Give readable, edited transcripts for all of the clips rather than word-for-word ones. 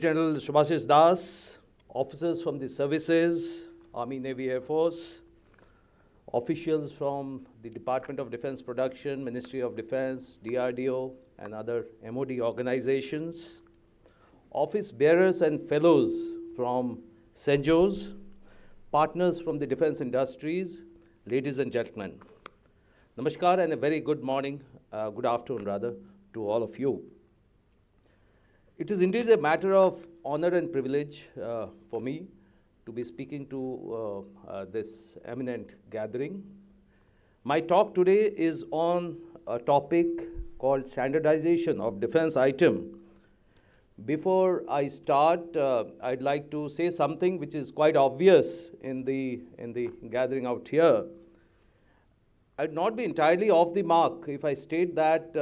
General Subhashis Das, officers from the services, Army, Navy, Air Force, officials from the Department of Defense Production, Ministry of Defense, DRDO, and other MOD organizations, office bearers and fellows from CENJOs, partners from the defense industries, ladies and gentlemen. Namaskar and a very good morning, good afternoon rather, to all of you. It is indeed a matter of honor and privilege for me to be speaking to this eminent gathering. My talk today is on a topic called standardization of defense item. Before I start, I'd like to say something which is quite obvious in the gathering out here. I'd not be entirely off the mark if I state that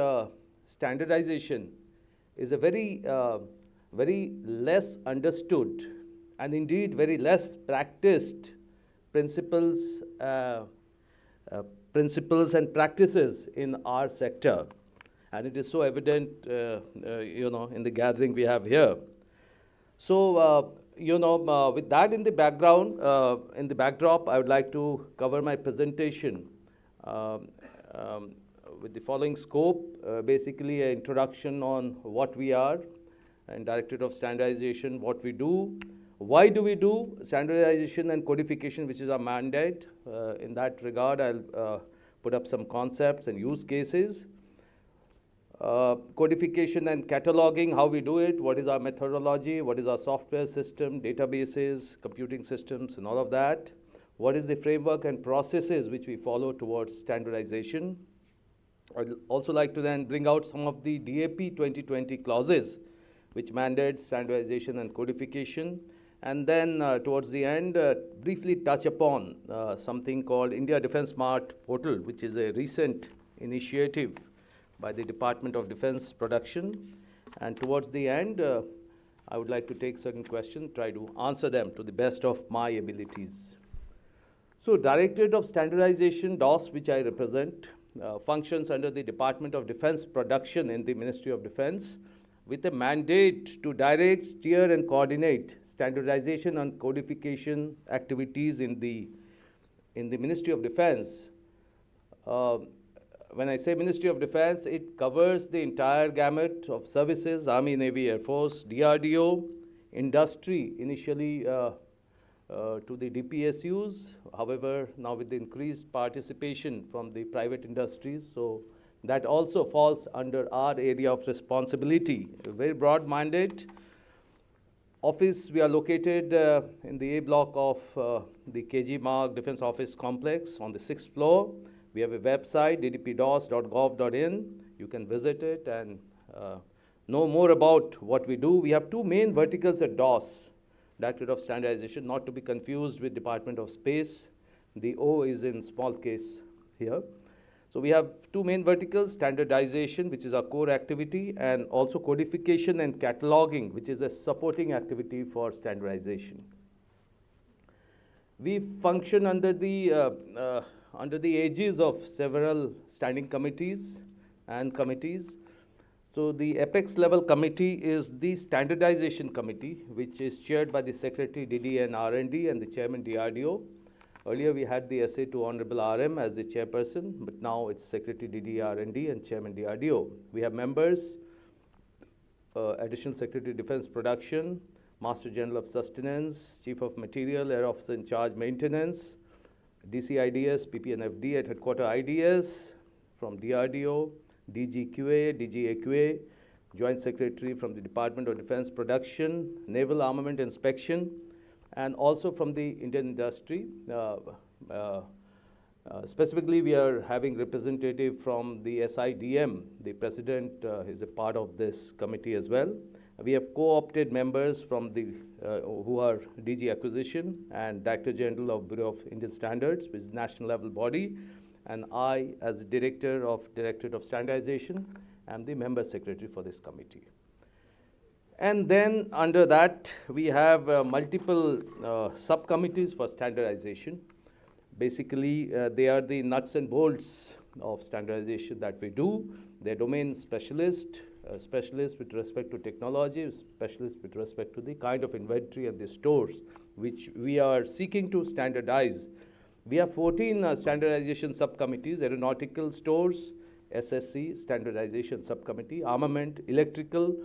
standardization is a very less understood and indeed very less practiced principles and practices in our sector. And it is so evident, in the gathering we have here. So, with that in the background, in the backdrop, I would like to cover my presentation with the following scope, basically an introduction on what we are, and Directorate of Standardization, what we do, why do we do standardization and codification, which is our mandate. In that regard, I'll put up some concepts and use cases. Codification and cataloging, how we do it, what is our methodology, what is our software system, databases, computing systems, and all of that. What is the framework and processes which we follow towards standardization. I'd also like to then bring out some of the DAP 2020 clauses which mandate standardization and codification. And then towards the end, briefly touch upon something called India Defense Smart Portal, which is a recent initiative by the Department of Defense Production. And towards the end, I would like to take certain questions, try to answer them to the best of my abilities. So Directorate of Standardization, DOS, which I represent, functions under the Department of Defense Production in the Ministry of Defense with a mandate to direct, steer, and coordinate standardization and codification activities in the Ministry of Defense. When I say Ministry of Defense, it covers the entire gamut of services, Army, Navy, Air Force, DRDO, industry, initially to the DPSUs. However, now with the increased participation from the private industries, so that also falls under our area of responsibility. A very broad mandate. Office, we are located in the A block of the KG Marg Defense Office Complex on the 6th floor. We have a website, ddpdos.gov.in. You can visit it and know more about what we do. We have two main verticals at DOS, Directorate of Standardization, not to be confused with Department of Space. The O is in small case here. So we have two main verticals, standardization, which is our core activity, and also codification and cataloging, which is a supporting activity for standardization. We function under the aegis of several standing committees and committees. So the apex level committee is the standardization committee, which is chaired by the Secretary DD and R&D and the Chairman DRDO. Earlier we had the SA to Honorable RM as the chairperson, but now it's Secretary DD R&D and Chairman DRDO. We have members, Additional Secretary Defense Production, Master General of Sustenance, Chief of Material, Air Officer in Charge Maintenance, DCIDS, PP&FD at Headquarter IDS from DRDO, DGQA, DGAQA, Joint Secretary from the Department of Defense Production, Naval Armament Inspection, and also from the Indian industry. Specifically, we are having representative from the SIDM. The President is a part of this committee as well. We have co-opted members from the who are DG Acquisition and Director General of Bureau of Indian Standards, which is national level body, and I, as Director of Directorate of Standardization, am the member secretary for this committee. And then under that, we have multiple subcommittees for standardization. Basically, they are the nuts and bolts of standardization that we do. They're domain specialists, specialists with respect to technology, specialists with respect to the kind of inventory and the stores which we are seeking to standardize. We have 14 standardization subcommittees: aeronautical stores, SSC, standardization subcommittee; armament, electrical,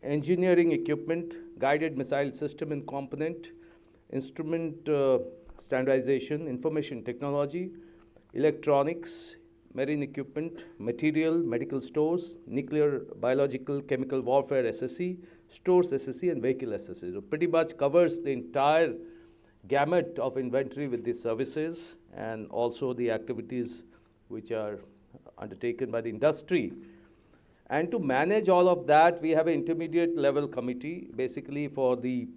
engineering equipment, guided missile system and component, instrument standardization, information technology, electronics, marine equipment, material, medical stores, nuclear, biological, chemical warfare SSC, stores SSC, and vehicle SSC. So pretty much covers the entire gamut of inventory with these services and also the activities which are undertaken by the industry. And to manage all of that, we have an intermediate level committee, basically for the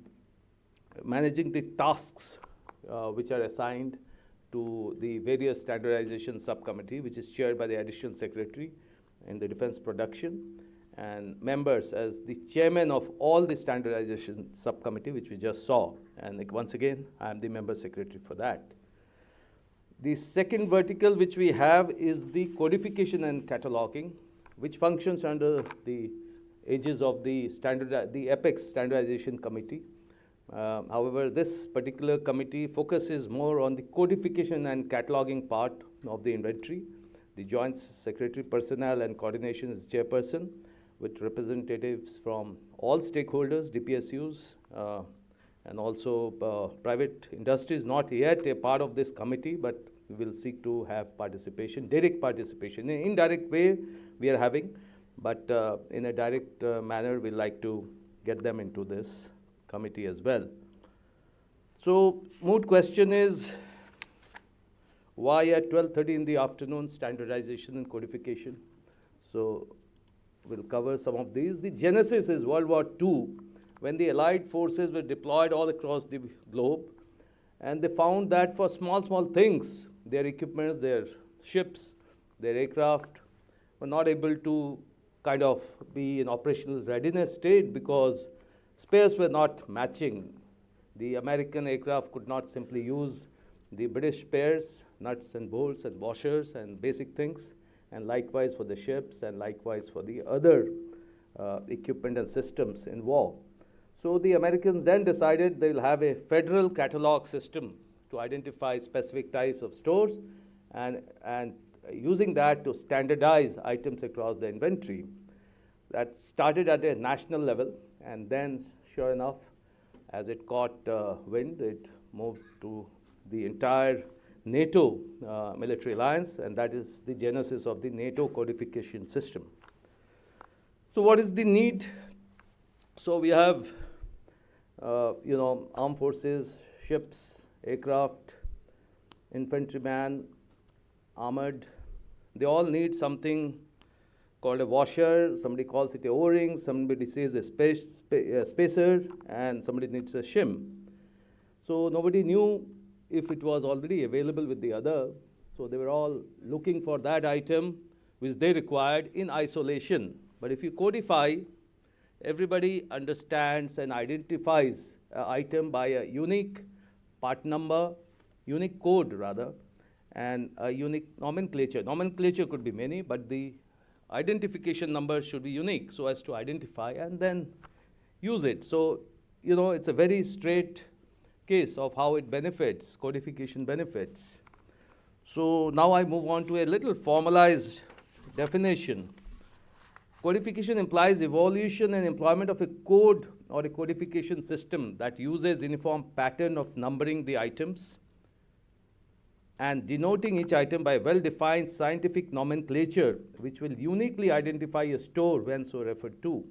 managing the tasks which are assigned to the various standardization subcommittee, which is chaired by the additional secretary in the defense production, and members as the chairman of all the standardization subcommittee, which we just saw. And like, once again, I am the member secretary for that. The second vertical which we have is the codification and cataloging, which functions under the aegis of the APEX Standardization Committee. However, this particular committee focuses more on the codification and cataloging part of the inventory. The Joint Secretary Personnel and Coordination is chairperson, with representatives from all stakeholders, DPSUs, and also private industries, not yet a part of this committee, but we will seek to have participation, direct participation. In an indirect way, we are having, but in a direct manner, we like to get them into this committee as well. So, moot question is, why at 12:30 in the afternoon, standardization and codification? So, we'll cover some of these. The genesis is World War II, when the Allied forces were deployed all across the globe, and they found that for small things, their equipment, their ships, their aircraft were not able to kind of be in operational readiness state because spares were not matching. The American aircraft could not simply use the British spares, nuts and bolts and washers and basic things, and likewise for the ships and likewise for the other equipment and systems in war. So the Americans then decided they will have a federal catalog system to identify specific types of stores and using that to standardize items across the inventory. That started at a national level, and then sure enough, as it caught wind, it moved to the entire NATO military alliance, and that is the genesis of the NATO codification system. So what is the need? So we have, armed forces, ships, aircraft, infantryman, armored. They all need something called a washer. Somebody calls it a O-ring. Somebody says a spacer, and somebody needs a shim. So nobody knew if it was already available with the other. So they were all looking for that item which they required in isolation. But if you codify, everybody understands and identifies an item by a unique part number, unique code rather, and a unique nomenclature. Nomenclature could be many, but the identification number should be unique so as to identify and then use it. So, it's a very straight case of how it benefits, codification benefits. So now I move on to a little formalized definition. Codification implies evolution and employment of a code or a codification system that uses uniform pattern of numbering the items and denoting each item by well-defined scientific nomenclature which will uniquely identify a store when so referred to.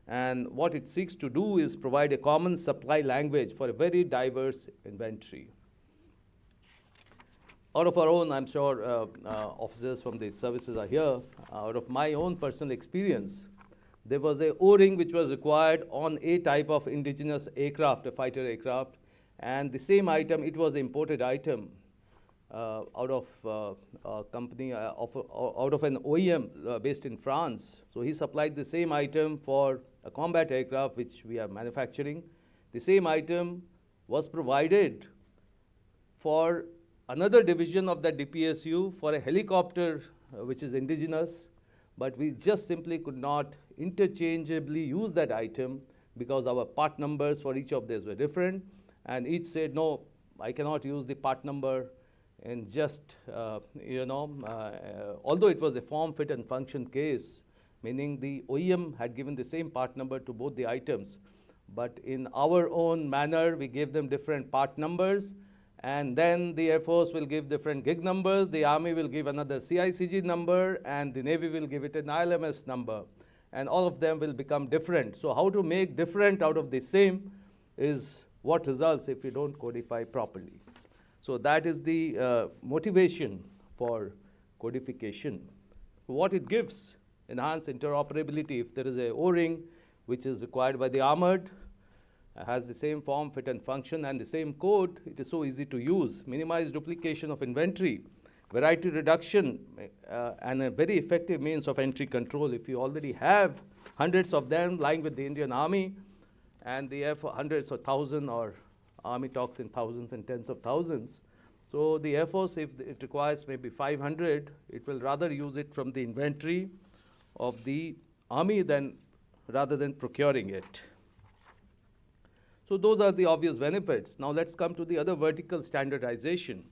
And what it seeks to do is provide a common supply language for a very diverse inventory. Out of our own, I'm sure officers from the services are here, out of my own personal experience, there was a O-ring which was required on a type of indigenous aircraft, a fighter aircraft, and the same item, it was an imported item out of a company, out of an OEM based in France. So he supplied the same item for a combat aircraft which we are manufacturing. The same item was provided for another division of that DPSU for a helicopter which is indigenous, but we just simply could not interchangeably use that item because our part numbers for each of these were different, and each said, no, I cannot use the part number in just, although it was a form, fit, and function case, meaning the OEM had given the same part number to both the items. But in our own manner, we gave them different part numbers, and then the Air Force will give different gig numbers, the Army will give another CICG number, and the Navy will give it an ILMS number. And all of them will become different. So how to make different out of the same is what results if you don't codify properly. So that is the motivation for codification. What it gives: enhanced interoperability. If there is a O-ring which is required by the armored, has the same form, fit, and function, and the same code, it is so easy to use. Minimize duplication of inventory, variety reduction, and a very effective means of entry control. If you already have hundreds of them lying with the Indian Army, and they have hundreds or thousands, or Army talks in thousands and tens of thousands. So the Air Force, if it requires maybe 500, it will rather use it from the inventory of the Army rather than procuring it. So those are the obvious benefits. Now let's come to the other vertical: standardization.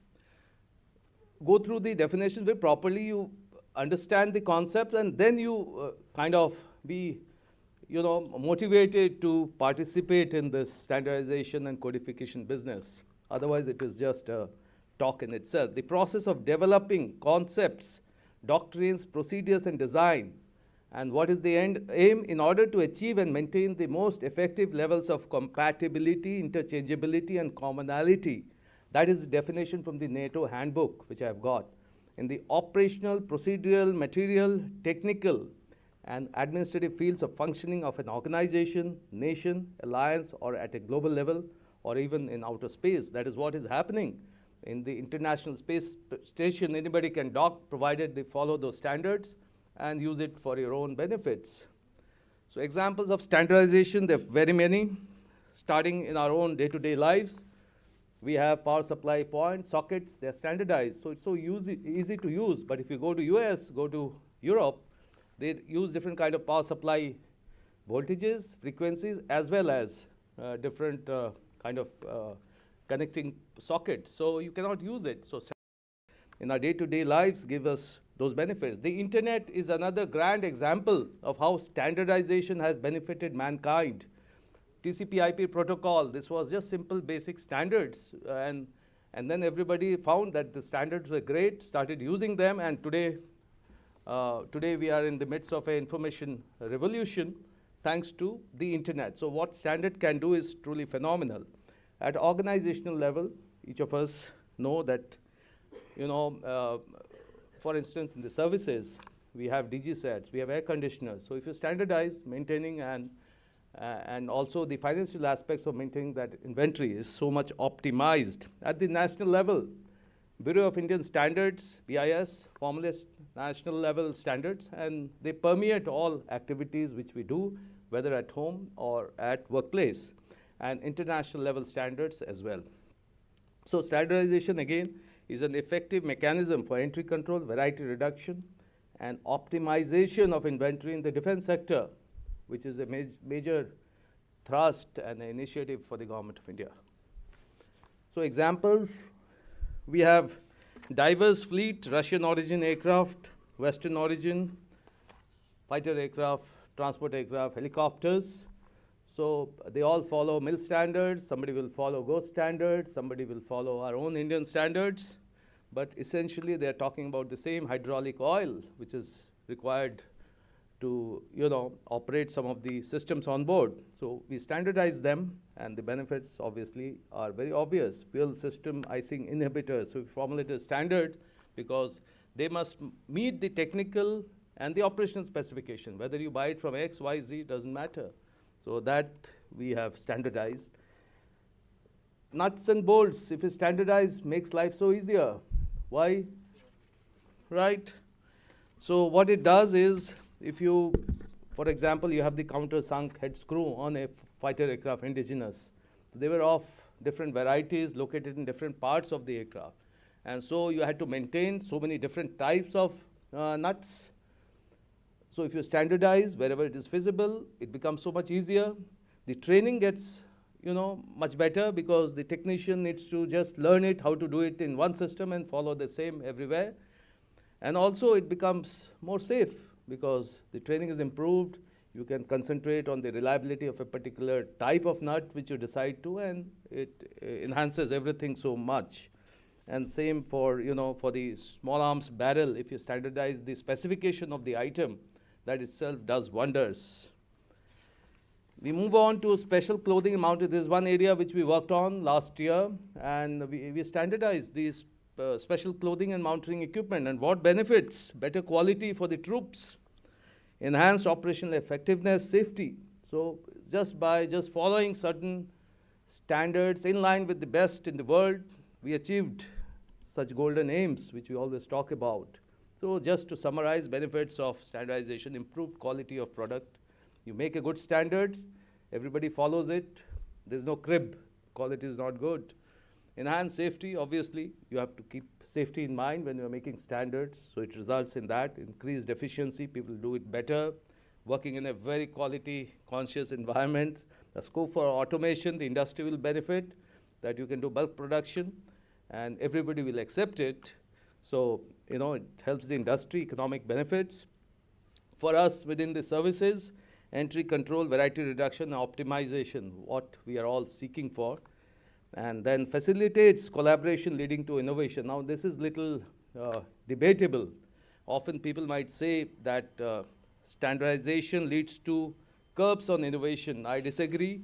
Go through the definitions very properly, you understand the concept, and then you kind of be motivated to participate in this standardization and codification business. Otherwise, it is just a talk in itself. The process of developing concepts, doctrines, procedures, and design, and what is the aim in order to achieve and maintain the most effective levels of compatibility, interchangeability, and commonality. That is the definition from the NATO handbook, which I have got. In the operational, procedural, material, technical, and administrative fields of functioning of an organization, nation, alliance, or at a global level, or even in outer space. That is what is happening. In the International Space Station, anybody can dock, provided they follow those standards and use it for your own benefits. So examples of standardization, there are very many. Starting in our own day-to-day lives, we have power supply points, sockets, they're standardized. So it's so easy to use. But if you go to US, go to Europe, they use different kind of power supply voltages, frequencies, as well as different kind of connecting sockets. So you cannot use it. So in our day-to-day lives, give us those benefits. The internet is another grand example of how standardization has benefited mankind. TCP/IP protocol, this was just simple basic standards, and then everybody found that the standards were great, started using them, and today we are in the midst of an information revolution thanks to the internet. So what standard can do is truly phenomenal. At organizational level, each of us know that, for instance, in the services, we have DG sets, we have air conditioners. So if you standardize maintaining and also the financial aspects of maintaining that inventory is so much optimized. At the national level, Bureau of Indian Standards, BIS, formulates national level standards, and they permeate all activities which we do, whether at home or at workplace, and international level standards as well. So standardization, again, is an effective mechanism for entry control, variety reduction, and optimization of inventory in the defense sector, which is a major thrust and initiative for the Government of India. So examples, we have diverse fleet, Russian origin aircraft, Western origin, fighter aircraft, transport aircraft, helicopters. So they all follow MIL standards, somebody will follow GHOST standards, somebody will follow our own Indian standards, but essentially they're talking about the same hydraulic oil which is required to operate some of the systems on board. So we standardize them, and the benefits obviously are very obvious. Fuel system icing inhibitors, so we formulate a standard because they must meet the technical and the operational specification. Whether you buy it from X, Y, Z, doesn't matter. So that we have standardized. Nuts and bolts, if you standardize, makes life so easier. Why? Right? So what it does is, if you, for example, you have the countersunk head screw on a fighter aircraft indigenous. They were of different varieties located in different parts of the aircraft. And so you had to maintain so many different types of nuts. So if you standardize wherever it is feasible, it becomes so much easier. The training gets, much better because the technician needs to just learn it, how to do it in one system and follow the same everywhere. And also it becomes more safe because the training is improved. You can concentrate on the reliability of a particular type of nut which you decide to, and it enhances everything so much. And same for, for the small arms barrel, if you standardize the specification of the item, that itself does wonders. We move on to special clothing and mounting. This is one area which we worked on last year, and we standardized these special clothing and mounting equipment. And what benefits? Better quality for the troops, enhanced operational effectiveness, safety. So just by following certain standards in line with the best in the world, we achieved such golden aims which we always talk about. So just to summarize, benefits of standardization: improved quality of product. You make a good standards, everybody follows it. There's no crib, quality is not good. Enhanced safety, obviously, you have to keep safety in mind when you're making standards, so it results in that. Increased efficiency, people do it better. Working in a very quality conscious environment. The scope for automation, the industry will benefit, that you can do bulk production and everybody will accept it. So, it helps the industry, economic benefits. For us within the services, entry control, variety reduction, optimization, what we are all seeking for. And then facilitates collaboration leading to innovation. Now this is little debatable. Often people might say that standardization leads to curbs on innovation. I disagree.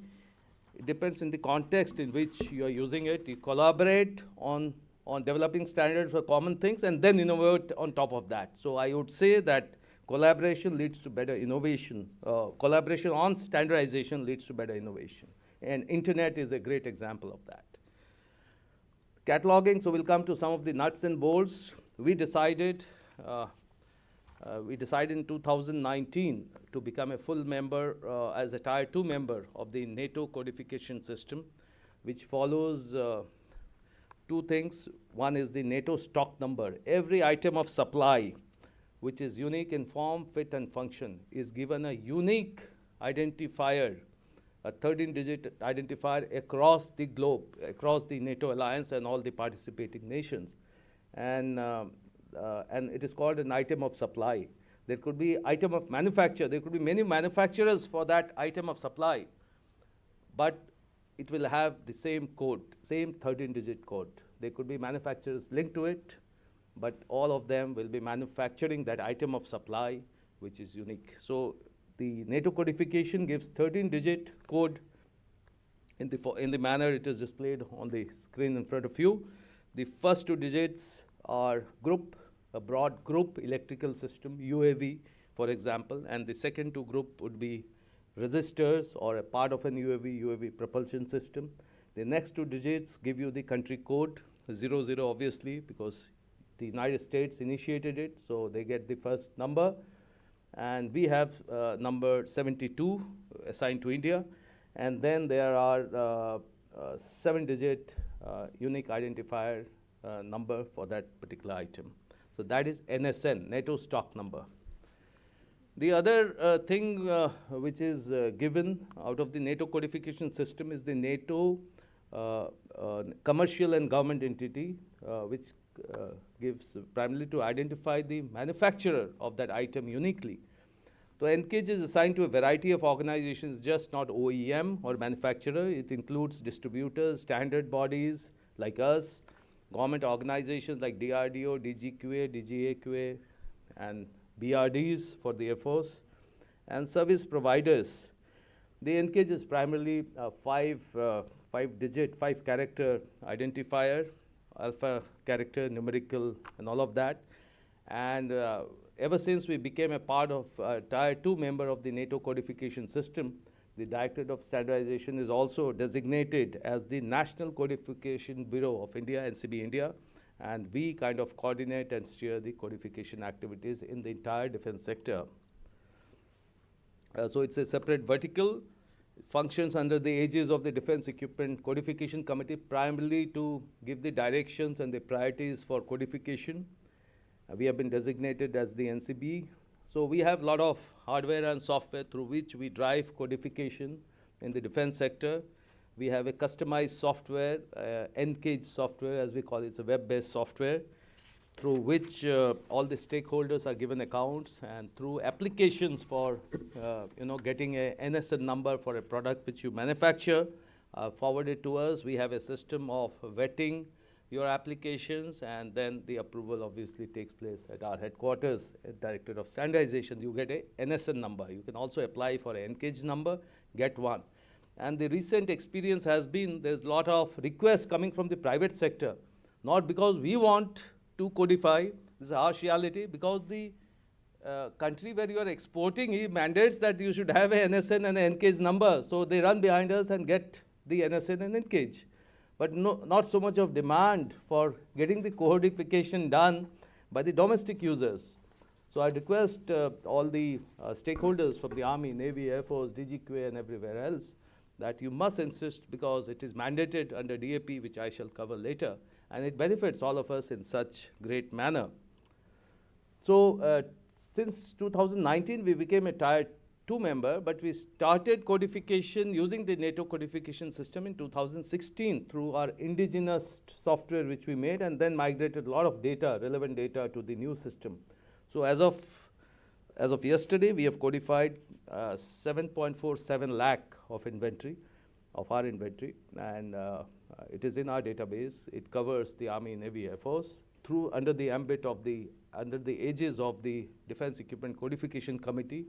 It depends in the context in which you are using it. You collaborate on developing standards for common things and then innovate on top of that. So I would say that collaboration leads to better innovation. Collaboration on standardization leads to better innovation. And internet is a great example of that. Cataloging, so we'll come to some of the nuts and bolts. We decided in 2019 to become a full member as a Tier 2 member of the NATO codification system, which follows two things. One is the NATO stock number. Every item of supply which is unique in form, fit, and function is given a unique identifier, a 13-digit identifier across the globe, across the NATO alliance and all the participating nations. And it is called an item of supply. There could be item of manufacture. There could be many manufacturers for that item of supply, but it will have the same code, same 13-digit code. There could be manufacturers linked to it, but all of them will be manufacturing that item of supply, which is unique. So the NATO codification gives 13-digit code in the manner it is displayed on the screen in front of you. The first two digits are group, a broad group electrical system, UAV, for example, and the second two group would be resistors or a part of an UAV propulsion system. The next two digits give you the country code, 00 obviously, because the United States initiated it, so they get the first number. And we have number 72 assigned to India. And then there are 7-digit unique identifier number for that particular item. So that is NSN, NATO stock number. The other thing which is given out of the NATO codification system is the NATO commercial and government entity, which gives primarily to identify the manufacturer of that item uniquely. So NCAGE is assigned to a variety of organizations, just not OEM or manufacturer. It includes distributors, standard bodies like us, government organizations like DRDO, DGQA, DGAQA, and BRDs for the Air Force, and service providers. The NCAGE is primarily a five-character identifier, alpha character, numerical, and all of that. And ever since we became a part of Tier 2 member of the NATO codification system, the Directorate of Standardization is also designated as the National Codification Bureau of India, NCB India, and we kind of coordinate and steer the codification activities in the entire defense sector. So it's a separate vertical, Functions under the aegis of the Defense Equipment Codification Committee, primarily to give the directions and the priorities for codification. We have been designated as the NCB. So we have a lot of hardware and software through which we drive codification in the defense sector. We have a customized software, N-Cage software, as we call it. It's a web-based software through which all the stakeholders are given accounts, and through applications for getting a NSN number for a product which you manufacture, forwarded to us. We have a system of vetting your applications, and then the approval obviously takes place at our headquarters, Directorate of Standardization. You get a NSN number. You can also apply for an N-Cage number, get one. And the recent experience has been there's a lot of requests coming from the private sector, not because we want to codify, this is a harsh reality, because the country where you are exporting, he mandates that you should have a NSN and an N-Cage number. So they run behind us and get the NSN and N-Cage. But not so much of demand for getting the codification done by the domestic users. So I request all the stakeholders from the Army, Navy, Air Force, DGQA, and everywhere else that you must insist, because it is mandated under DAP, which I shall cover later, and it benefits all of us in such great manner. So since 2019, we became a Tier 2 member, but we started codification using the NATO codification system in 2016 through our indigenous software which we made, and then migrated a lot of data, relevant data, to the new system. So as of yesterday, we have codified 7.47 lakh of inventory, of our inventory, and it is in our database. It covers the Army, Navy, Air Force under the aegis of the Defense Equipment Codification Committee.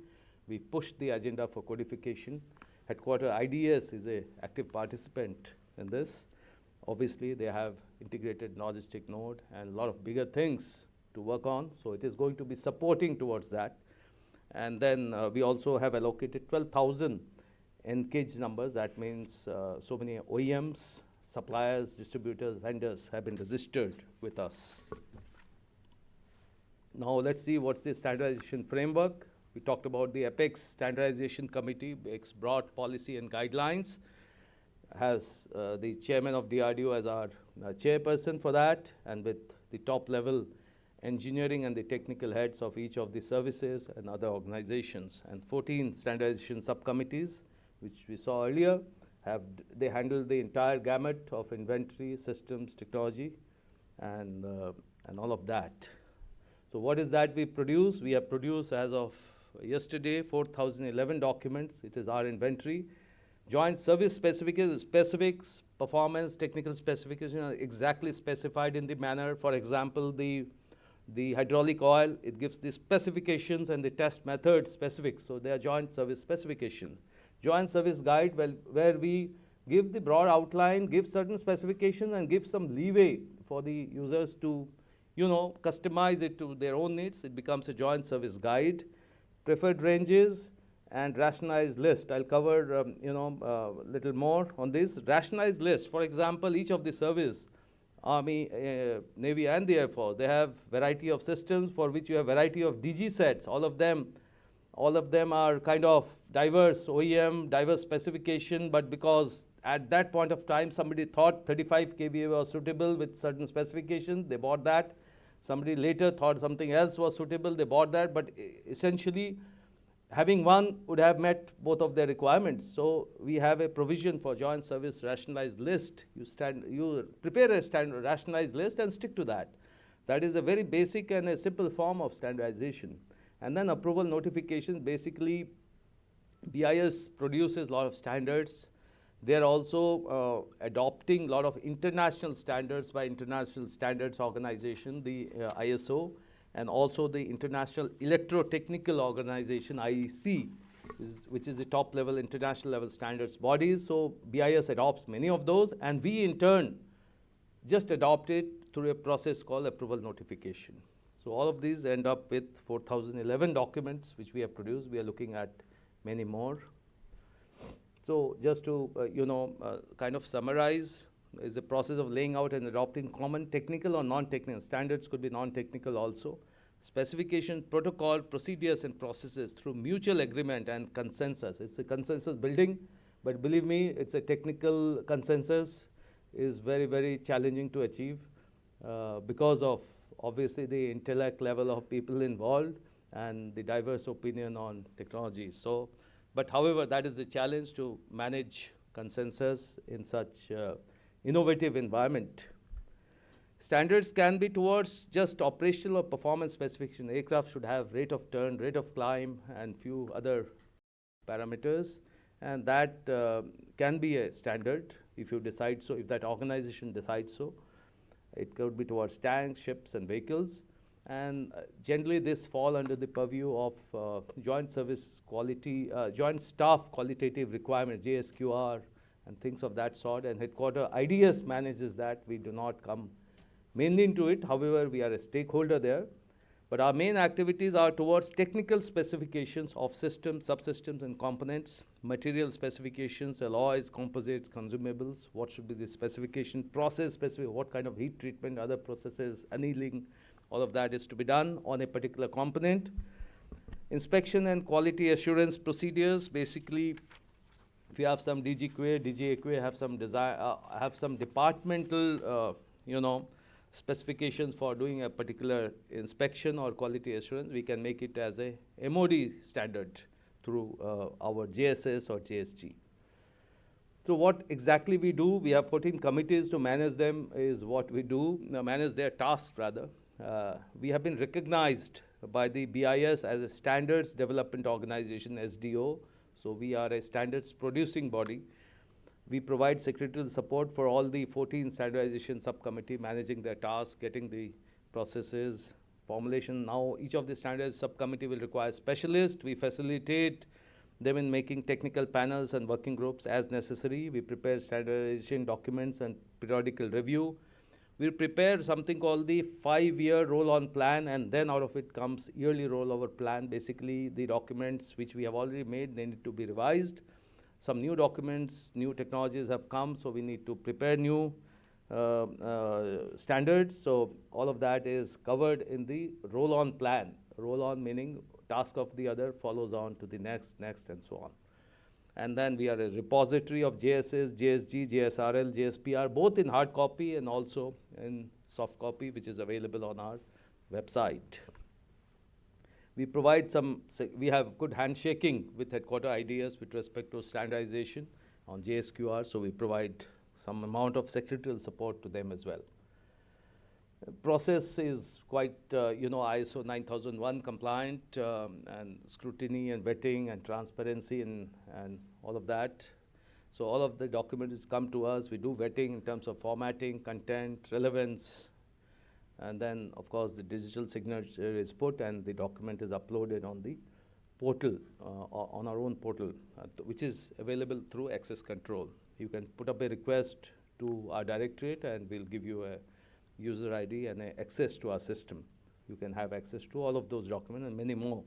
We pushed the agenda for codification. Headquarter IDS is an active participant in this. Obviously, they have integrated logistic node and a lot of bigger things to work on. So it is going to be supporting towards that. And then we also have allocated 12,000 N-Cage numbers. That means so many OEMs, suppliers, distributors, vendors have been registered with us. Now let's see what's the standardization framework. We talked about the Apex Standardization Committee, makes broad policy and guidelines, has the chairman of DRDO as our chairperson for that, and with the top level engineering and the technical heads of each of the services and other organizations, and 14 standardization subcommittees, which we saw earlier. They handle the entire gamut of inventory, systems, technology, and all of that. So what is that we produce? We have produced, as of yesterday, 4,011 documents. It is our inventory. Joint service specifics, performance, technical specifications are exactly specified in the manner. For example, the hydraulic oil, it gives the specifications and the test method specifics. So they are joint service specifications. Joint service guide, where we give the broad outline, give certain specifications, and give some leeway for the users to customize it to their own needs. It becomes a joint service guide. Preferred ranges and rationalized list. I'll cover little more on this. Rationalized list, for example, each of the service, Army, Navy, and the Air Force, they have variety of systems for which you have variety of DG sets. All of them are kind of diverse OEM, diverse specification, but because at that point of time somebody thought 35 kVA was suitable with certain specifications, they bought that. Somebody later thought something else was suitable, they bought that, but essentially having one would have met both of their requirements. So we have a provision for joint service rationalized list. You prepare a standard rationalized list and stick to that. That is a very basic and a simple form of standardization. And then approval notifications, basically BIS produces a lot of standards. They are also adopting a lot of international standards by International Standards Organization, the ISO, and also the International Electrotechnical Organization, IEC, which is the top level, international level standards bodies. So BIS adopts many of those, and we in turn just adopt it through a process called approval notification. So all of these end up with 4,011 documents which we have produced. We are looking at many more. So just to kind of summarize, is a process of laying out and adopting common technical or non-technical. Standards could be non-technical also. Specification, protocol, procedures, and processes through mutual agreement and consensus. It's a consensus building But believe me, it's a technical consensus is very, very challenging to achieve because of obviously the intellect level of people involved and the diverse opinion on technology. So, but however, that is a challenge to manage consensus in such innovative environment. Standards can be towards just operational or performance specification. Aircraft should have rate of turn, rate of climb, and few other parameters. And that can be a standard if you decide so, if that organization decides so. It could be towards tanks, ships, and vehicles. And generally, this fall under the purview of joint service quality, joint staff qualitative requirements, JSQR, and things of that sort. And headquarter IDS manages that. We do not come mainly into it. However, we are a stakeholder there. But our main activities are towards technical specifications of systems, subsystems, and components, material specifications, alloys, composites, consumables, what should be the specification, process specific, what kind of heat treatment, other processes, annealing, all of that is to be done on a particular component. Inspection and quality assurance procedures, basically, if you have some DGQA, DGAQA, have some design, have some departmental, specifications for doing a particular inspection or quality assurance, we can make it as a MOD standard through our JSS or JSG. So what exactly we do, we have 14 committees to manage them is what we do, manage their tasks rather. We have been recognized by the BIS as a standards development organization, SDO. So we are a standards producing body. We provide secretarial support for all the 14 standardization subcommittee managing their tasks, getting the processes, formulation. Now each of the standards subcommittee will require specialists. We facilitate them in making technical panels and working groups as necessary. We prepare standardization documents and periodical review. We prepare something called the 5-year roll-on plan, and then out of it comes yearly rollover plan. Basically, the documents which we have already made, they need to be revised. Some new documents, new technologies have come, so we need to prepare new standards. So all of that is covered in the roll-on plan. Roll-on meaning task of the other follows on to the next, and so on. And then we are a repository of JSS, JSG, JSRL, JSPR, both in hard copy and also in soft copy, which is available on our website. We provide we have good handshaking with headquarter IDS with respect to standardization on JSQR, so we provide some amount of secretarial support to them as well. The process is quite, ISO 9001 compliant, and scrutiny and vetting and transparency and all of that. So all of the documents come to us. We do vetting in terms of formatting, content, relevance, and then, of course, the digital signature is put and the document is uploaded on the portal, on our own portal, which is available through access control. You can put up a request to our directorate and we'll give you a user ID and access to our system. You can have access to all of those documents and many more.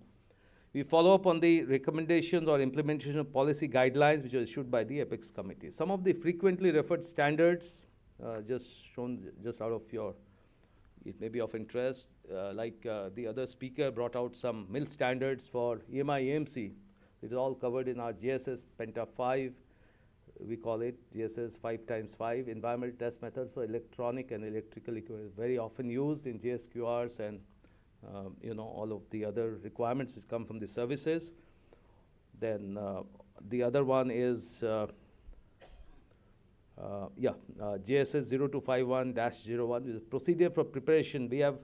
We follow up on the recommendations or implementation of policy guidelines which are issued by the Apex committee. Some of the frequently referred standards, just shown just out of your, it may be of interest, the other speaker brought out some MIL standards for EMI AMC. It is all covered in our GSS Penta 5. We call it GSS 5x5, environmental test methods for electronic and electrical equipment, very often used in JSQRs and all of the other requirements which come from the services. Then the other one is JSS 0251-01 is a procedure for preparation. We have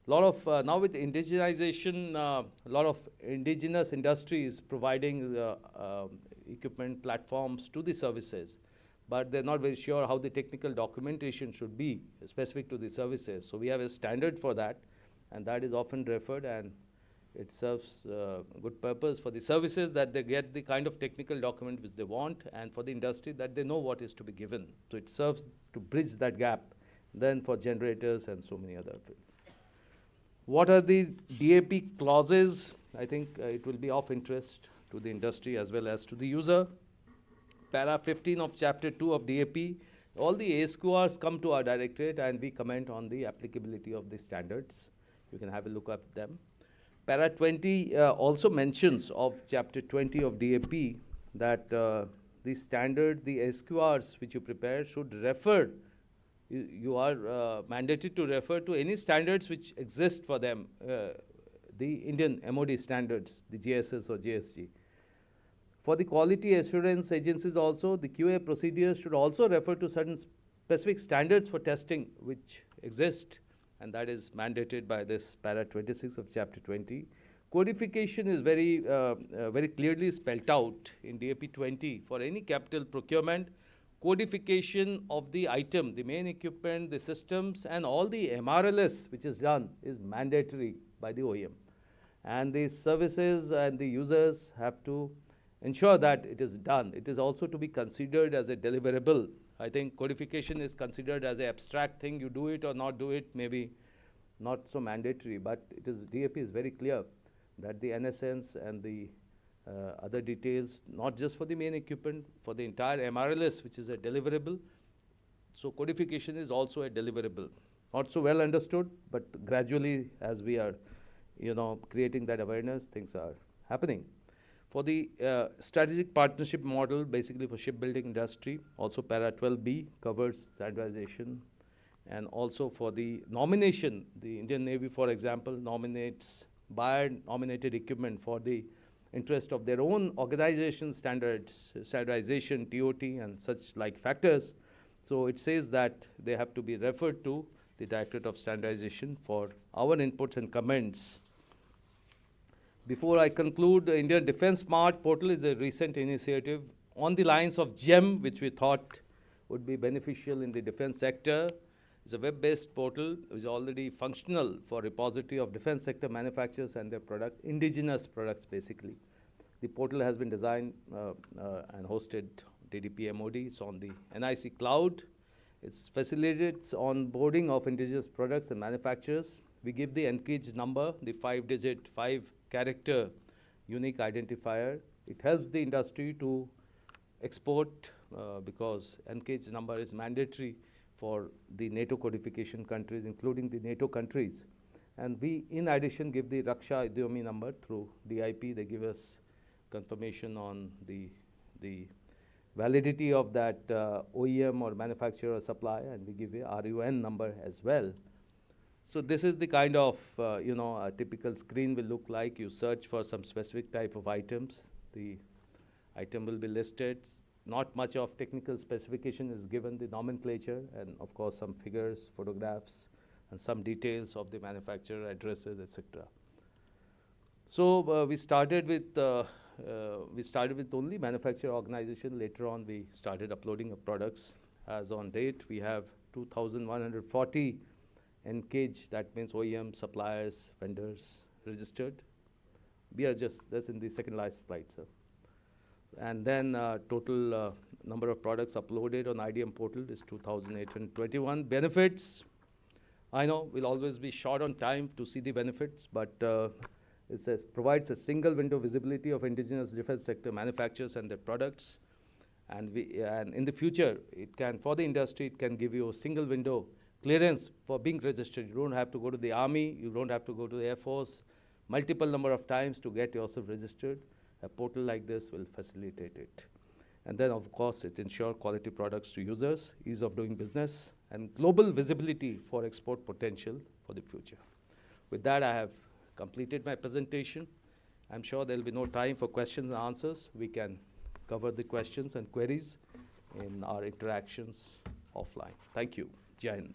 a lot of, now with indigenization, a lot of indigenous industries providing equipment platforms to the services, but they're not very sure how the technical documentation should be specific to the services. So we have a standard for that, and that is often referred, and it serves good purpose for the services that they get the kind of technical document which they want, and for the industry that they know what is to be given. So it serves to bridge that gap then for generators and so many other things. What are the DAP clauses? I think it will be of interest to the industry as well as to the user. Para 15 of Chapter 2 of DAP, all the ASQRs come to our directorate and we comment on the applicability of the standards. You can have a look at them. Para 20 also mentions of Chapter 20 of DAP that the standard, the SQRs which you prepare should refer, you are mandated to refer to any standards which exist for them, the Indian MOD standards, the GSS or GSG. For the quality assurance agencies also, the QA procedures should also refer to certain specific standards for testing which exist, and that is mandated by this para 26 of chapter 20. Codification is very clearly spelled out in DAP 20 for any capital procurement. Codification of the item, the main equipment, the systems, and all the MRLS which is done is mandatory by the OEM. And the services and the users have to ensure that it is done. It is also to be considered as a deliverable. I think codification is considered as an abstract thing. You do it or not do it, maybe not so mandatory, but it is, DAP is very clear that the NSNs and the other details, not just for the main equipment, for the entire MRLS, which is a deliverable. So codification is also a deliverable. Not so well understood, but gradually as we are, creating that awareness, things are happening. For the strategic partnership model, basically for shipbuilding industry, also para 12B covers standardization. And also for the nomination, the Indian Navy, for example, nominates buyer-nominated equipment for the interest of their own organization standards, standardization, TOT, and such like factors. So it says that they have to be referred to the Directorate of Standardization for our inputs and comments. Before I conclude, the Indian Defence Smart Portal is a recent initiative on the lines of GEM, which we thought would be beneficial in the defense sector. It's a web-based portal which is already functional for repository of defense sector manufacturers and their indigenous products basically. The portal has been designed and hosted DDP MOD. It's on the NIC cloud. It's facilitates onboarding of indigenous products and manufacturers. We give the NCAGE number, the 5-digit, 5-character unique identifier. It helps the industry to export because NCAGE number is mandatory for the NATO codification countries, including the NATO countries. And we, in addition, give the Raksha Idyomi number through DIP. They give us confirmation on the validity of that OEM or manufacturer or supplier, and we give a RUN number as well. So this is the kind of, a typical screen will look like. You search for some specific type of items. The item will be listed. Not much of technical specification is given, the nomenclature, and of course some figures, photographs, and some details of the manufacturer, addresses, etc. So we started with only manufacturer organization. Later on, we started uploading of products. As on date, we have 2,140 NCAGE, that means OEM, suppliers, vendors registered. We are just, that's in the second last slide, sir. And then total number of products uploaded on IDM portal is 2,821. Benefits, I know we'll always be short on time to see the benefits, but it says provides a single window visibility of indigenous defense sector manufacturers and their products. And in the future, it can, for the industry, it can give you a single window clearance for being registered. You don't have to go to the Army, you don't have to go to the Air Force multiple number of times to get yourself registered. A portal like this will facilitate it. And then, of course, it ensures quality products to users, ease of doing business, and global visibility for export potential for the future. With that, I have completed my presentation. I'm sure there will be no time for questions and answers. We can cover the questions and queries in our interactions offline. Thank you. Jai Hind.